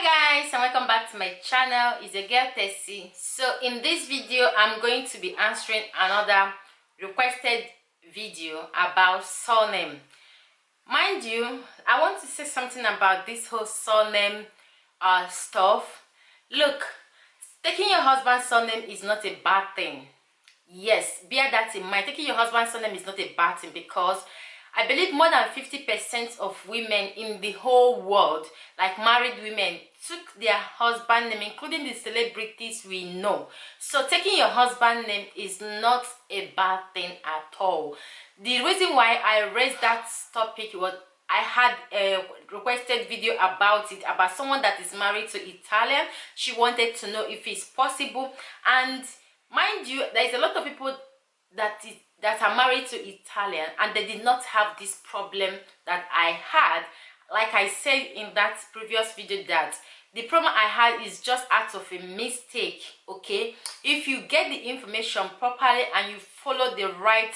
Guys, and welcome back to my channel. It's your girl Tessie. So in this video I'm going to be answering another requested video about surname. Mind you, I want to say something about this whole surname stuff. Look, taking your husband's surname is not a bad thing. Yes, bear that in mind. Taking your husband's surname is not a bad thing, because I believe more than 50% of women in the whole world, like married women, took their husband name, including the celebrities we know. So taking your husband name is not a bad thing at all. The reason why I raised that topic was I had a requested video about it, about someone that is married to Italian. She wanted to know if it's possible, and mind you, there is a lot of people that are married to Italian and they did not have this problem that I had. Like I said in that previous video, that the problem I had is just out of a mistake. Okay, if you get the information properly and you follow the right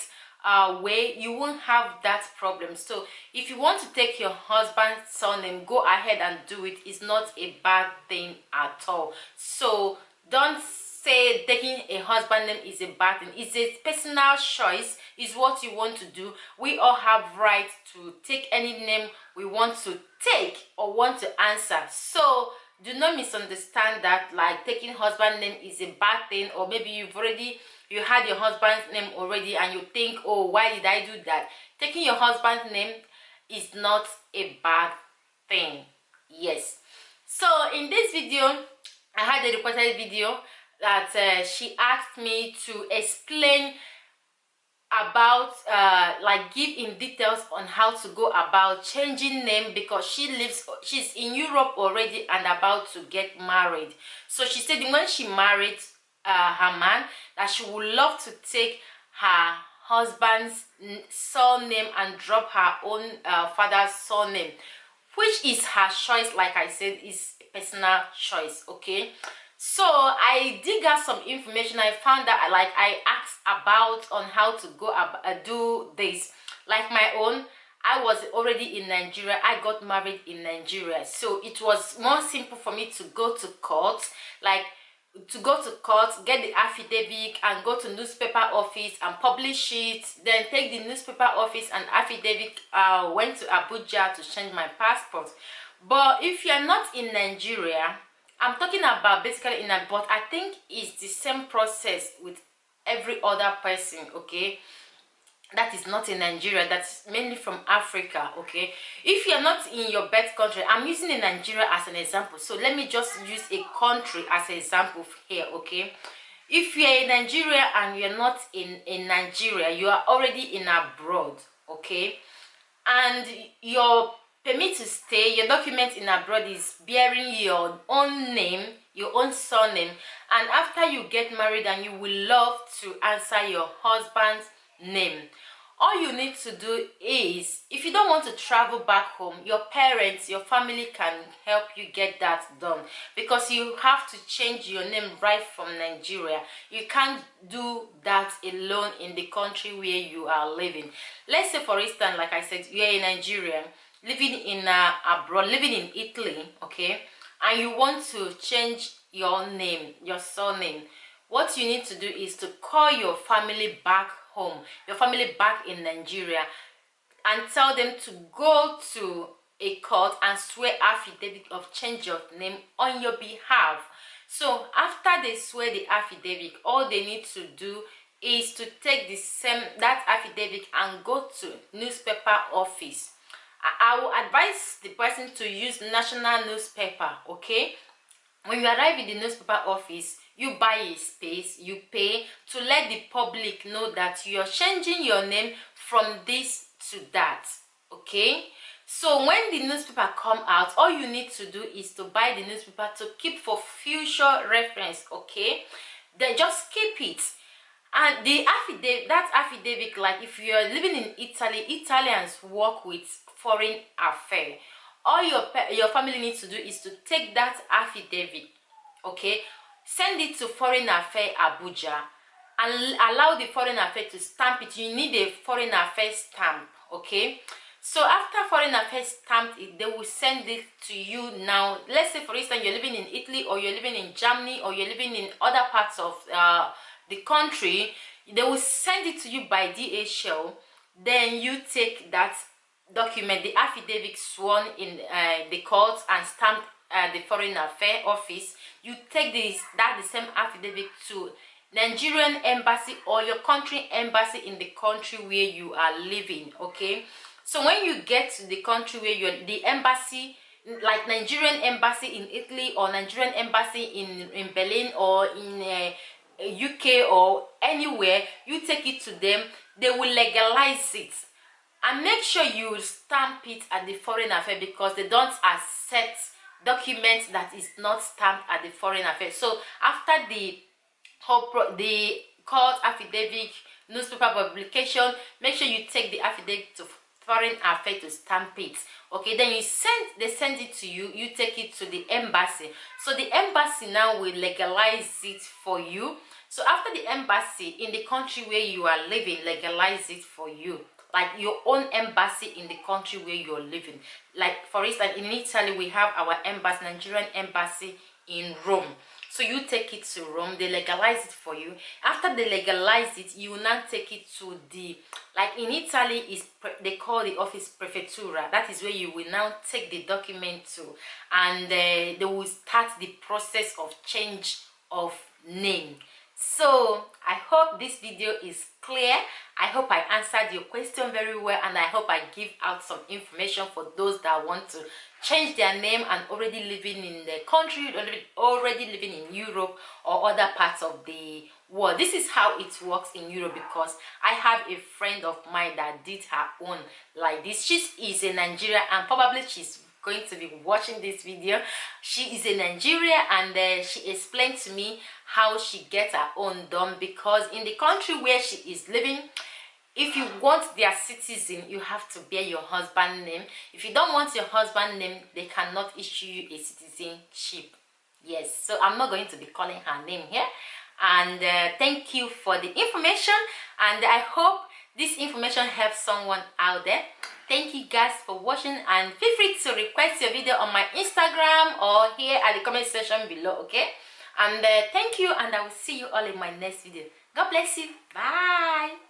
way, you won't have that problem. So if you want to take your husband's surname, go ahead and do it. It's not a bad thing at all. So don't say taking a husband name is a bad thing. It's a personal choice. It's what you want to do. We all have right to take any name we want to take or want to answer. So do not misunderstand that like taking husband name is a bad thing, or maybe you had your husband's name already and you think, oh, why did I do that? Taking your husband's name is not a bad thing. Yes. So in this video, I had a requested video that she asked me to explain about like give in details on how to go about changing name, because she's in Europe already and about to get married. So she said when she married her man, that she would love to take her husband's surname and drop her own father's surname, which is her choice. Like I said, is personal choice. Okay, so I dig out some information. I found that like I asked about on how to go do this. Like my own, I was already in Nigeria. I got married in Nigeria, so it was more simple for me to go to court, get the affidavit and go to newspaper office and publish it, then take the newspaper office and affidavit, went to Abuja to change my passport. But if you're not in Nigeria, I'm talking about basically in a, but I think it's the same process with every other person, okay, that is not in Nigeria, that's mainly from Africa. Okay, if you're not in your birth country, I'm using in Nigeria as an example, so let me just use a country as an example here. Okay, if you're in Nigeria and you're not in Nigeria, you are already in abroad, okay, and your permit to stay, your document in abroad is bearing your own name, your own surname, and after you get married and you will love to answer your husband's name, all you need to do is, if you don't want to travel back home, your parents, your family can help you get that done, because you have to change your name right from Nigeria. You can't do that alone in the country where you are living. Let's say for instance, like I said, you're in Nigeria, living in abroad, living in Italy, okay, and you want to change your name, your surname. What you need to do is to call your family back home, your family back in Nigeria, and tell them to go to a court and swear affidavit of change of name on your behalf. So after they swear the affidavit, all they need to do is to take that affidavit and go to newspaper office. I will advise the person to use national newspaper. Okay, when you arrive in the newspaper office, you buy a space, you pay to let the public know that you're changing your name from this to that. Okay, so when the newspaper come out, all you need to do is to buy the newspaper to keep for future reference. Okay, then just keep it. And the affidavit, that affidavit, like if you are living in Italy, Italians work with foreign affair. All your family needs to do is to take that affidavit, okay, send it to foreign affair Abuja, and allow the foreign affair to stamp it. You need a foreign affair stamp, okay. So after foreign affairs stamped it, they will send it to you. Now let's say for instance you're living in Italy, or you're living in Germany, or you're living in other parts of the country. They will send it to you by DHL. Then you take that document, the affidavit sworn in the court and stamped the foreign affairs office. You take the same affidavit to Nigerian embassy or your country embassy in the country where you are living. Okay, so when you get to the country where you're, the embassy, like Nigerian embassy in Italy or Nigerian embassy in Berlin or in UK or anywhere, you take it to them. They will legalize it, and make sure you stamp it at the foreign affairs, because they don't accept documents that is not stamped at the foreign affairs. So after the the court affidavit, newspaper publication, make sure you take the affidavit to foreign affairs to stamp it. Okay, then they send it to you. You take it to the embassy. So the embassy now will legalize it for you. So after the embassy in the country where you are living legalize it for you, like your own embassy in the country where you're living. Like for instance in Italy we have our embassy, Nigerian embassy in Rome. So you take it to Rome, they legalize it for you. After they legalize it, you will now take it to the, like in Italy they call the office prefettura. That is where you will now take the document to, and they will start the process of change of name. So I hope this video is clear. I hope I answered your question very well, and I hope I give out some information for those that want to change their name and already living in the country, already living in Europe or other parts of the world. This is how it works in Europe, because I have a friend of mine that did her own like this. She is a Nigerian, and probably she's going to be watching this video. She is a Nigerian, and she explained to me how she gets her own done, because in the country where she is living, if you want their citizen, you have to bear your husband's name. If you don't want your husband's name, they cannot issue you a citizenship. Yes, so I'm not going to be calling her name here. And thank you for the information, and I hope this information helps someone out there. Thank you guys for watching, and feel free to request your video on my Instagram or here at the comment section below. Okay, and thank you, and I will see you all in my next video. God bless you. Bye.